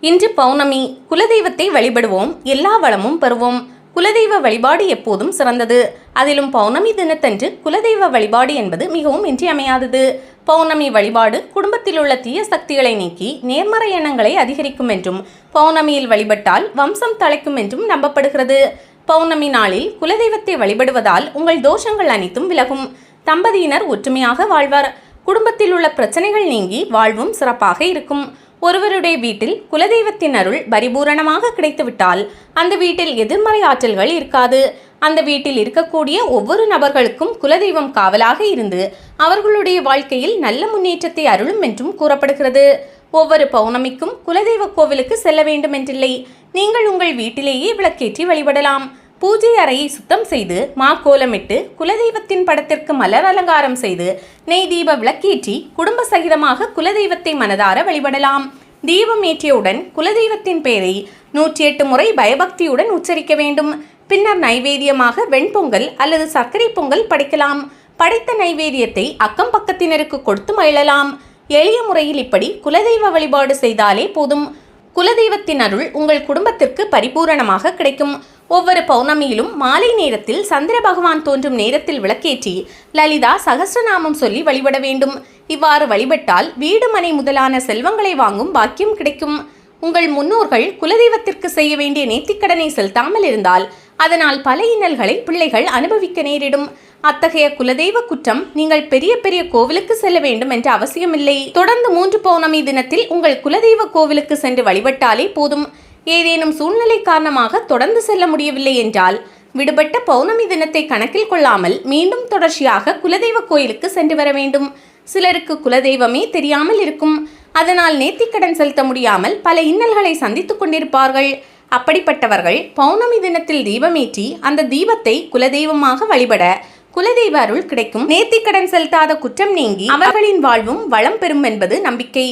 இன்று பௌர்ணமி. குலதெய்வத்தை வழிபடுவோம், எல்லா வளமும் பெறுவோம். குலதெய்வ வழிபாடு எப்போதும் சிறந்தது. அதிலும் பௌர்ணமி தினத்தன்று குலதெய்வ வழிபாடு என்பது மிகவும் இன்றியமையாதது. பௌர்ணமி வழிபாடு குடும்பத்தில் உள்ள தீய சக்திகளை நீக்கி நேர்மறை எண்ணங்களை அதிகரிக்கும் என்றும், பௌர்ணமியில் வழிபட்டால் வம்சம் தழைக்கும் என்றும் நம்பப்படுகிறது. பௌர்ணமி நாளில் குலதெய்வத்தை வழிபடுவதால் உங்கள் தோஷங்கள் அனைத்தும் விலகும். தம்பதியினர் ஒற்றுமையாக வாழ்வார். குடும்பத்தில் உள்ள பிரச்சனைகள் நீங்கி வாழ்வும் சிறப்பாக இருக்கும். ஒருவருடைய வீட்டில் குலதெய்வத்தின் அருள் பரிபூரணமாக கிடைத்துவிட்டால் அந்த வீட்டில் எதிர்மறை ஆற்றல்கள் இருக்காது. அந்த வீட்டில் இருக்கக்கூடிய ஒவ்வொரு நபர்களுக்கும் குலதெய்வம் காவலாக இருந்து அவர்களுடைய வாழ்க்கையில் நல்ல முன்னேற்றத்தை அருளும் என்றும் கூறப்படுகிறது. ஒவ்வொரு பௌர்ணமிக்கும் குலதெய்வ கோவிலுக்கு செல்ல வேண்டும் என்றில்லை. நீங்கள் உங்கள் வீட்டிலேயே விளக்கேற்றி வழிபடலாம். பூஜை அறையை சுத்தம் செய்து கோலமிட்டு குலதெய்வத்தின் படத்திற்கு மலர் அலங்காரம் செய்து நெய் தீப விளக்கேற்றி குடும்ப சகிதமாக குலதெய்வத்தை மனதார வழிபடலாம். தீபம் ஏற்றியவுடன் குலதெய்வத்தின் பெயரை 108 முறை பயபக்தியுடன் உச்சரிக்க வேண்டும். பின்னர் நைவேத்தியமாக வெண்பொங்கல் அல்லது சர்க்கரை பொங்கல் படைக்கலாம். படைத்த நைவேத்தியத்தை அக்கம் பக்கத்தினருக்கு கொடுத்து மகிழலாம். எளிய முறையில் இப்படி குலதெய்வ வழிபாடு செய்தாலே போதும். குலதெய்வத்தின் அருள் உங்கள் குடும்பத்திற்கு பரிபூரணமாக கிடைக்கும். ஒவ்வொரு பௌர்ணமியிலும் மாலை நேரத்தில் சந்திர பகவான் தோன்றும் நேரத்தில் விளக்கேற்றி லலிதா சகஸ்ரநாமம் சொல்லி வழிபட வேண்டும். இவ்வாறு வழிபட்டால் வீடு மனை முதலான செல்வங்களை வாங்கும் பாக்கியம் கிடைக்கும். உங்கள் முன்னோர்கள் குலதெய்வத்திற்கு செய்ய வேண்டிய நேர்த்திக்கடனை செலுத்தாமல் இருந்தால் அதனால் பல இன்னல்களை பிள்ளைகள் அனுபவிக்க நேரிடும். அத்தகைய குலதெய்வ குற்றம் நீங்கள் பெரிய பெரிய கோவிலுக்கு செல்ல வேண்டும் என்ற அவசியமில்லை. தொடர்ந்து 3 பௌர்ணமி தினத்தில் உங்கள் குலதெய்வ கோவிலுக்கு சென்று வழிபட்டாலே போதும். ஏதேனும் சூழ்நிலை காரணமாக தொடர்ந்து செல்ல முடியவில்லை என்றால் விடுபட்ட பௌர்ணமி தினத்தை கணக்கில் கொள்ளாமல் மீண்டும் தொடர்ச்சியாக குலதெய்வ கோயிலுக்கு சென்று வர வேண்டும். சிலருக்கு குலதெய்வமே தெரியாமல் இருக்கும். அதனால் நேர்த்திக்கடன் செலுத்த முடியாமல் பல இன்னல்களை சந்தித்துக் கொண்டிருப்பார்கள். அப்படிப்பட்டவர்கள் பௌர்ணமி தினத்தில் தீபமேற்றி அந்த தீபத்தை குலதெய்வமாக வழிபட குலதெய்வ அருள் கிடைக்கும். நேர்த்திக்கடன் செலுத்தாத குற்றம் நீங்கி அவர்களின் வாழ்வும் வளம் பெறும் என்பது நம்பிக்கை.